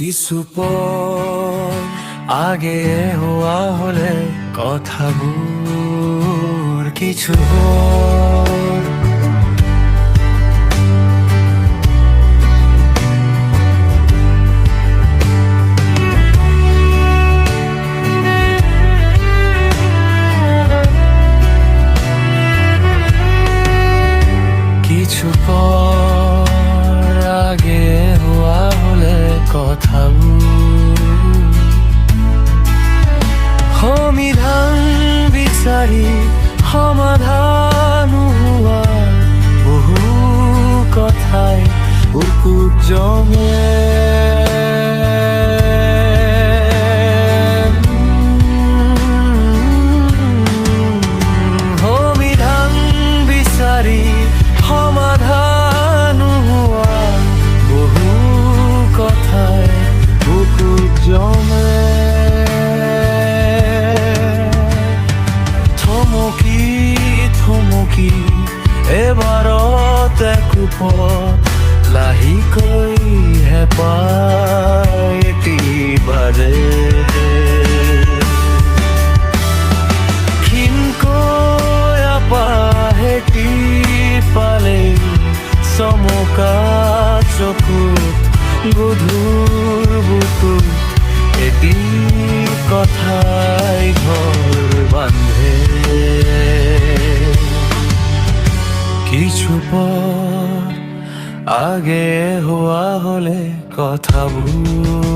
কিছুপৰ আগে হওয়া হলে কথাবোৰ কিছু পৰ কিছু পৰ আগে হওয়া হলে কথাবোৰ সমিধান বিচাৰি সমাধান হোৱা বহু কথাই বুকুত জমে। সমিধান বিচাৰি সমাধান হোৱা বহু কথাই বুকুত জমে। থমকি এবাৰত একোপত লাহেকৈ হেঁপাহ একেবাৰে ক্ষীণকৈ আপাহেতি পালে চমকা চকুত গধুৰ বুকুত এটি কথাই ঘৰ বান্ধে। কিছু পৰ আগে হওয়া হলে কথাবোৰ